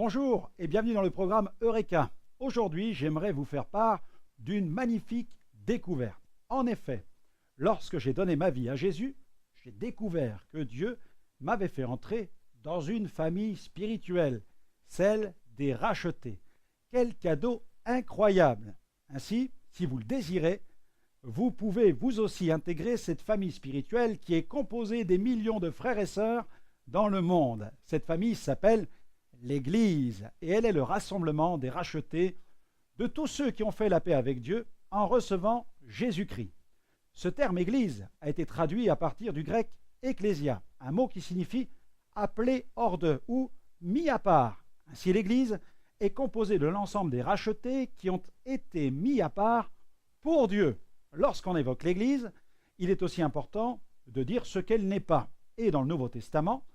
Bonjour et bienvenue dans le programme Eureka. Aujourd'hui, j'aimerais vous faire part d'une magnifique découverte. En effet, lorsque j'ai donné ma vie à Jésus, j'ai découvert que Dieu m'avait fait entrer dans une famille spirituelle, celle des rachetés. Quel cadeau incroyable! Ainsi, si vous le désirez, vous pouvez vous aussi intégrer cette famille spirituelle qui est composée des millions de frères et sœurs dans le monde. Cette famille s'appelle l'Église, et elle est le rassemblement des rachetés, de tous ceux qui ont fait la paix avec Dieu en recevant Jésus-Christ. Ce terme Église a été traduit à partir du grec ecclésia, un mot qui signifie appelé hors de ou mis à part. Ainsi, l'Église est composée de l'ensemble des rachetés qui ont été mis à part pour Dieu. Lorsqu'on évoque l'Église, il est aussi important de dire ce qu'elle n'est pas. Et dans le Nouveau Testament,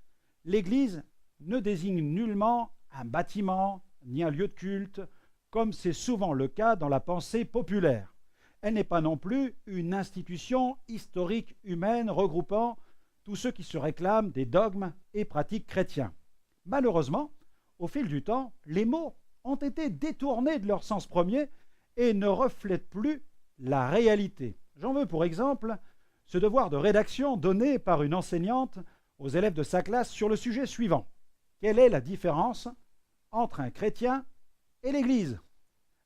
l'Église ne désigne nullement un bâtiment ni un lieu de culte, comme c'est souvent le cas dans la pensée populaire. Elle n'est pas non plus une institution historique humaine regroupant tous ceux qui se réclament des dogmes et pratiques chrétiens. Malheureusement, au fil du temps, les mots ont été détournés de leur sens premier et ne reflètent plus la réalité. J'en veux pour exemple ce devoir de rédaction donné par une enseignante aux élèves de sa classe sur le sujet suivant. Quelle est la différence entre un chrétien et l'Église?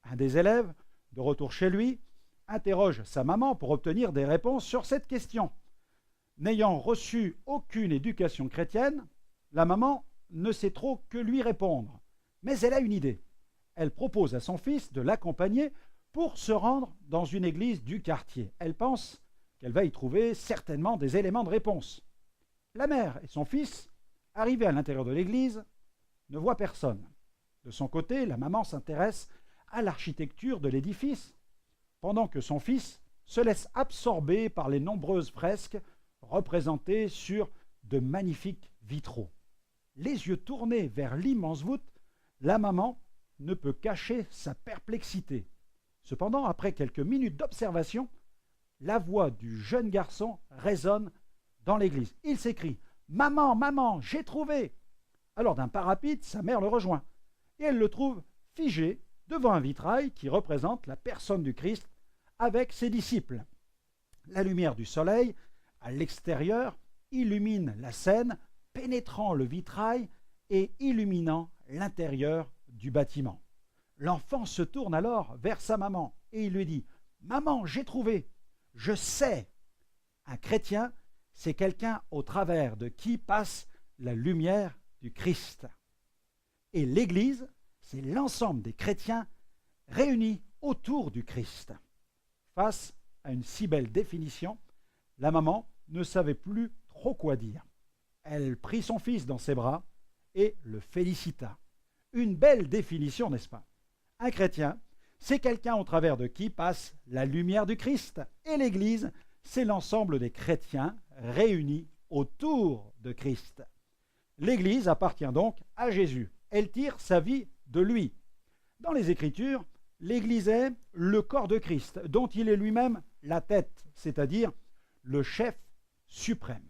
Un des élèves, de retour chez lui, interroge sa maman pour obtenir des réponses sur cette question. N'ayant reçu aucune éducation chrétienne, la maman ne sait trop que lui répondre. Mais elle a une idée. Elle propose à son fils de l'accompagner pour se rendre dans une église du quartier. Elle pense qu'elle va y trouver certainement des éléments de réponse. La mère et son fils, arrivés à l'intérieur de l'église, ne voient personne. De son côté, la maman s'intéresse à l'architecture de l'édifice, pendant que son fils se laisse absorber par les nombreuses fresques représentées sur de magnifiques vitraux. Les yeux tournés vers l'immense voûte, la maman ne peut cacher sa perplexité. Cependant, après quelques minutes d'observation, la voix du jeune garçon résonne dans l'église. Il s'écrie « Maman, maman, j'ai trouvé !» Alors d'un pas rapide, sa mère le rejoint et elle le trouve figé devant un vitrail qui représente la personne du Christ avec ses disciples. La lumière du soleil, à l'extérieur, illumine la scène, pénétrant le vitrail et illuminant l'intérieur du bâtiment. L'enfant se tourne alors vers sa maman et il lui dit « Maman, j'ai trouvé, je sais !» Un chrétien, c'est quelqu'un au travers de qui passe la lumière du Christ. Et l'Église, c'est l'ensemble des chrétiens réunis autour du Christ. Face à une si belle définition, la maman ne savait plus trop quoi dire. Elle prit son fils dans ses bras et le félicita. Une belle définition, n'est-ce pas? Un chrétien, c'est quelqu'un au travers de qui passe la lumière du Christ. Et l'Église, c'est l'ensemble des chrétiens réunis autour de Christ. L'Église appartient donc à Jésus. Elle tire sa vie de lui. Dans les Écritures, l'Église est le corps de Christ, dont il est lui-même la tête, c'est-à-dire le chef suprême.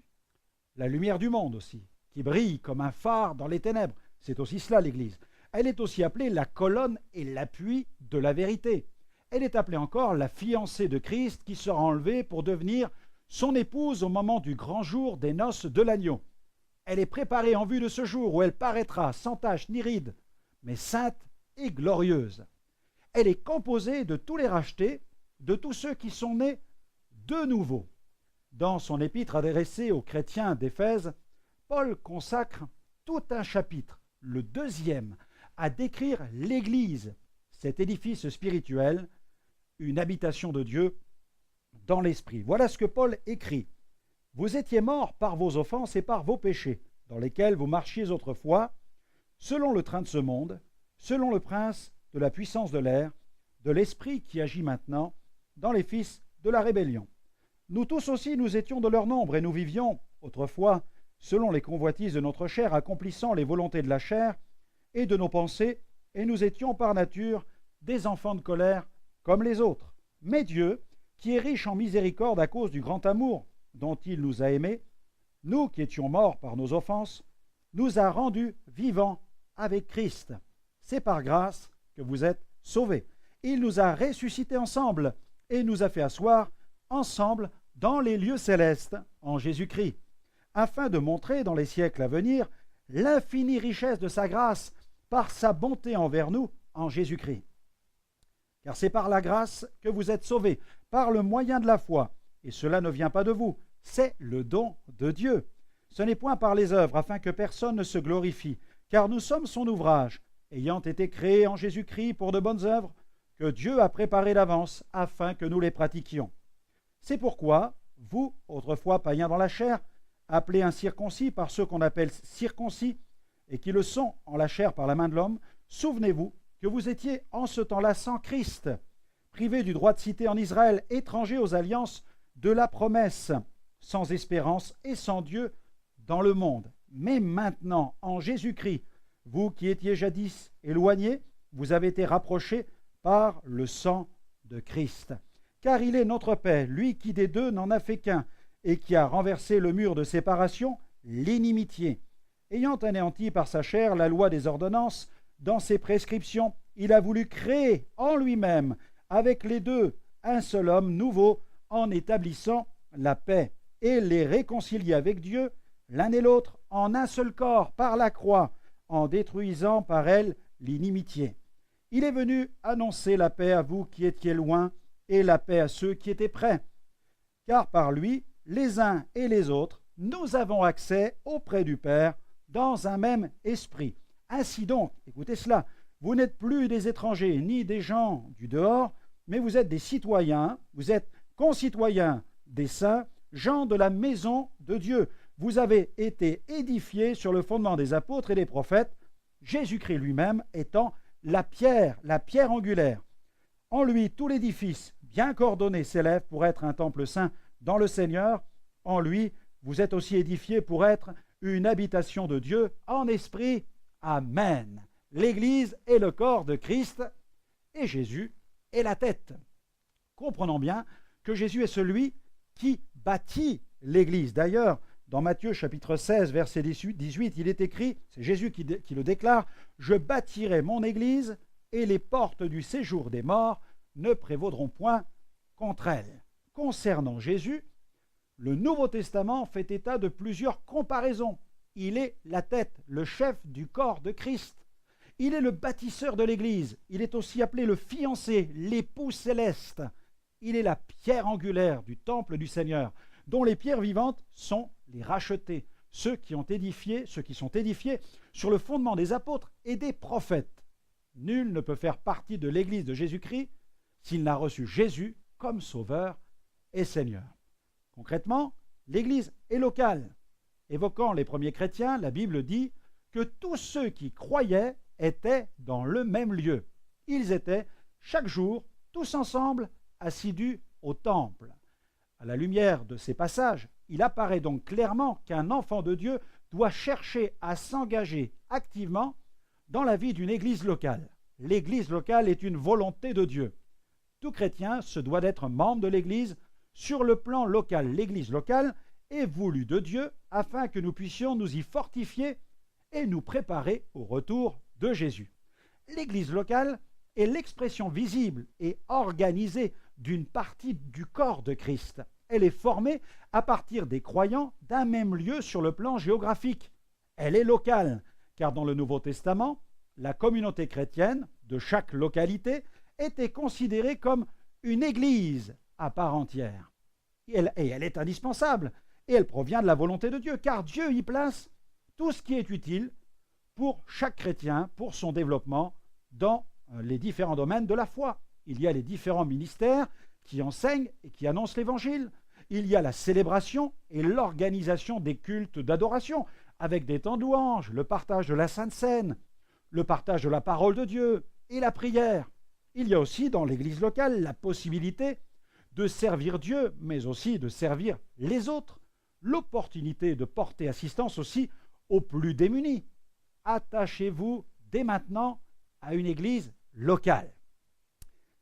La lumière du monde aussi, qui brille comme un phare dans les ténèbres, c'est aussi cela l'Église. Elle est aussi appelée la colonne et l'appui de la vérité. Elle est appelée encore la fiancée de Christ qui sera enlevée pour devenir son épouse au moment du grand jour des noces de l'agneau. Elle est préparée en vue de ce jour où elle paraîtra sans tache ni ride, mais sainte et glorieuse. Elle est composée de tous les rachetés, de tous ceux qui sont nés de nouveau. Dans son épître adressée aux chrétiens d'Éphèse, Paul consacre tout un chapitre, le 2e, à décrire l'Église, cet édifice spirituel, une habitation de Dieu dans l'esprit. Voilà ce que Paul écrit. « Vous étiez morts par vos offenses et par vos péchés, dans lesquels vous marchiez autrefois, selon le train de ce monde, selon le prince de la puissance de l'air, de l'esprit qui agit maintenant dans les fils de la rébellion. Nous tous aussi, nous étions de leur nombre, et nous vivions, autrefois, selon les convoitises de notre chair, accomplissant les volontés de la chair et de nos pensées, et nous étions par nature des enfants de colère comme les autres. Mais Dieu, qui est riche en miséricorde à cause du grand amour dont il nous a aimés, nous qui étions morts par nos offenses, nous a rendus vivants avec Christ. C'est par grâce que vous êtes sauvés. Il nous a ressuscités ensemble et nous a fait asseoir ensemble dans les lieux célestes en Jésus-Christ, afin de montrer dans les siècles à venir l'infinie richesse de sa grâce par sa bonté envers nous en Jésus-Christ. Car c'est par la grâce que vous êtes sauvés, par le moyen de la foi, et cela ne vient pas de vous, c'est le don de Dieu. Ce n'est point par les œuvres, afin que personne ne se glorifie, car nous sommes son ouvrage, ayant été créés en Jésus-Christ pour de bonnes œuvres, que Dieu a préparées d'avance, afin que nous les pratiquions. C'est pourquoi, vous, autrefois païens dans la chair, appelés incirconcis par ceux qu'on appelle circoncis, et qui le sont en la chair par la main de l'homme, souvenez-vous que vous étiez en ce temps-là sans Christ, privés du droit de cité en Israël, étrangers aux alliances de la promesse, sans espérance et sans Dieu dans le monde. Mais maintenant, en Jésus-Christ, vous qui étiez jadis éloignés, vous avez été rapprochés par le sang de Christ. Car il est notre paix, lui qui des deux n'en a fait qu'un, et qui a renversé le mur de séparation, l'inimitié. Ayant anéanti par sa chair la loi des ordonnances, dans ses prescriptions, il a voulu créer en lui-même, avec les deux, un seul homme nouveau, en établissant la paix, et les réconcilier avec Dieu, l'un et l'autre, en un seul corps, par la croix, en détruisant par elle l'inimitié. Il est venu annoncer la paix à vous qui étiez loin, et la paix à ceux qui étaient près. Car par lui, les uns et les autres, nous avons accès auprès du Père dans un même esprit. Ainsi donc, écoutez cela, vous n'êtes plus des étrangers ni des gens du dehors, mais vous êtes des citoyens, vous êtes concitoyens des saints, gens de la maison de Dieu. Vous avez été édifiés sur le fondement des apôtres et des prophètes, Jésus-Christ lui-même étant la pierre angulaire. En lui, tout l'édifice, bien coordonné, s'élève pour être un temple saint dans le Seigneur. En lui, vous êtes aussi édifiés pour être une habitation de Dieu en esprit. Amen. L'Église est le corps de Christ et Jésus est la tête. Comprenons bien que Jésus est celui qui bâtit l'Église. D'ailleurs, dans Matthieu chapitre 16, verset 18, il est écrit, c'est Jésus qui le déclare, « Je bâtirai mon Église et les portes du séjour des morts ne prévaudront point contre elle. » Concernant Jésus, le Nouveau Testament fait état de plusieurs comparaisons. Il est la tête, le chef du corps de Christ. Il est le bâtisseur de l'Église. Il est aussi appelé le fiancé, l'époux céleste. Il est la pierre angulaire du temple du Seigneur, dont les pierres vivantes sont les rachetés, ceux qui sont édifiés sur le fondement des apôtres et des prophètes. Nul ne peut faire partie de l'Église de Jésus-Christ s'il n'a reçu Jésus comme Sauveur et Seigneur. Concrètement, l'Église est locale. Évoquant les premiers chrétiens, la Bible dit que tous ceux qui croyaient étaient dans le même lieu. Ils étaient chaque jour, tous ensemble, assidus au temple. À la lumière de ces passages, il apparaît donc clairement qu'un enfant de Dieu doit chercher à s'engager activement dans la vie d'une église locale. L'église locale est une volonté de Dieu. Tout chrétien se doit d'être membre de l'église sur le plan local. L'église locale est voulue de Dieu afin que nous puissions nous y fortifier et nous préparer au retour de Jésus. L'église locale est l'expression visible et organisée d'une partie du corps de Christ. Elle est formée à partir des croyants d'un même lieu sur le plan géographique. Elle est locale, car dans le Nouveau Testament, la communauté chrétienne de chaque localité était considérée comme une église à part entière. Et elle est indispensable, et elle provient de la volonté de Dieu, car Dieu y place tout ce qui est utile pour chaque chrétien, pour son développement dans les différents domaines de la foi. Il y a les différents ministères qui enseignent et qui annoncent l'Évangile. Il y a la célébration et l'organisation des cultes d'adoration, avec des temps de louange, le partage de la Sainte Seine, le partage de la parole de Dieu et la prière. Il y a aussi dans l'Église locale la possibilité de servir Dieu, mais aussi de servir les autres, l'opportunité de porter assistance aussi aux plus démunis. Attachez-vous dès maintenant à une Église locale.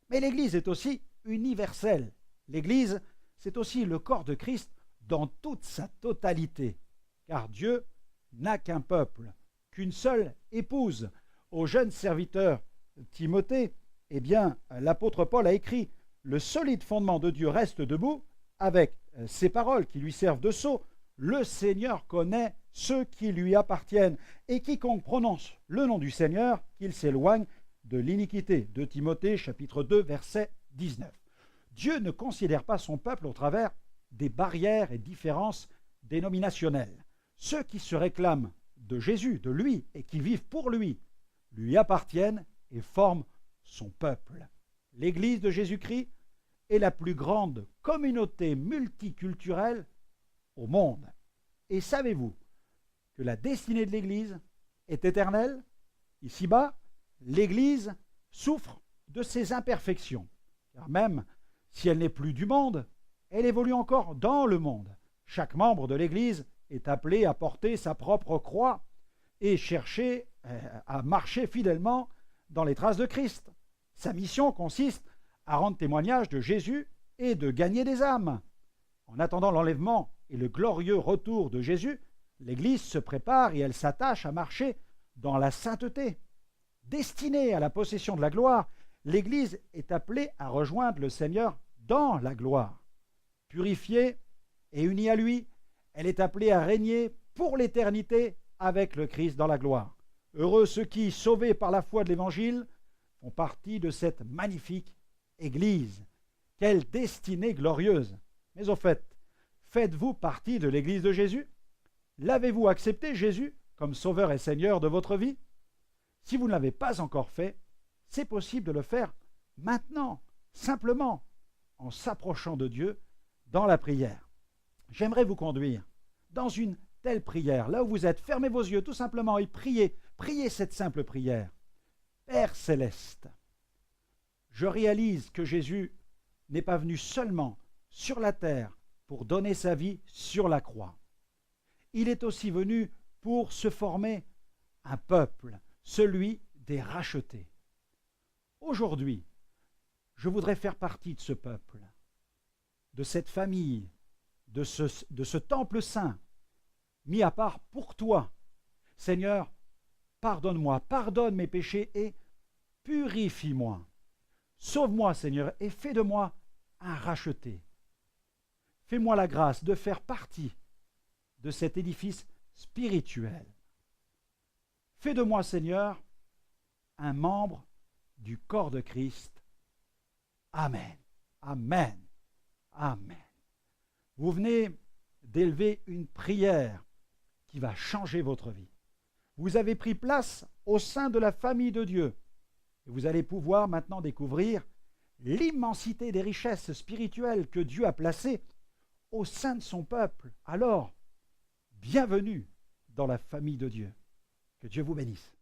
Mais l'Église est aussi universelle. L'Église, c'est aussi le corps de Christ dans toute sa totalité, car Dieu n'a qu'un peuple, qu'une seule épouse. Au jeune serviteur Timothée, eh bien, l'apôtre Paul a écrit « Le solide fondement de Dieu reste debout avec ces paroles qui lui servent de sceau. Le Seigneur connaît ceux qui lui appartiennent, et quiconque prononce le nom du Seigneur, qu'il s'éloigne de l'iniquité. » De Timothée, chapitre 2, verset 19. Dieu ne considère pas son peuple au travers des barrières et différences dénominationnelles. Ceux qui se réclament de Jésus, de lui, et qui vivent pour lui appartiennent et forment son peuple. L'Église de Jésus-Christ est la plus grande communauté multiculturelle au monde. Et savez-vous que la destinée de l'Église est éternelle? Ici-bas, l'Église souffre de ses imperfections, car même si elle n'est plus du monde, elle évolue encore dans le monde. Chaque membre de l'Église est appelé à porter sa propre croix et chercher à marcher fidèlement dans les traces de Christ. Sa mission consiste à rendre témoignage de Jésus et de gagner des âmes. En attendant l'enlèvement et le glorieux retour de Jésus, l'Église se prépare et elle s'attache à marcher dans la sainteté. Destinée à la possession de la gloire, l'Église est appelée à rejoindre le Seigneur dans la gloire. Purifiée et unie à lui, elle est appelée à régner pour l'éternité avec le Christ dans la gloire. Heureux ceux qui, sauvés par la foi de l'Évangile, font partie de cette magnifique Église. Quelle destinée glorieuse! Mais au fait, faites-vous partie de l'Église de Jésus? L'avez-vous accepté, Jésus, comme Sauveur et Seigneur de votre vie? Si vous ne l'avez pas encore fait, c'est possible de le faire maintenant, simplement, en s'approchant de Dieu dans la prière. J'aimerais vous conduire dans une telle prière, là où vous êtes, fermez vos yeux tout simplement et priez cette simple prière. Père céleste, je réalise que Jésus n'est pas venu seulement sur la terre pour donner sa vie sur la croix. Il est aussi venu pour se former un peuple, celui des rachetés. Aujourd'hui, je voudrais faire partie de ce peuple, de cette famille, de ce temple saint, mis à part pour toi. Seigneur, pardonne-moi, pardonne mes péchés et purifie-moi. Sauve-moi, Seigneur, et fais de moi un racheté. Fais-moi la grâce de faire partie de cet édifice spirituel. Fais de moi, Seigneur, un membre du corps de Christ. Amen. Amen. Amen. Vous venez d'élever une prière qui va changer votre vie. Vous avez pris place au sein de la famille de Dieu. Et vous allez pouvoir maintenant découvrir l'immensité des richesses spirituelles que Dieu a placées au sein de son peuple. Alors, bienvenue dans la famille de Dieu. Que Dieu vous bénisse.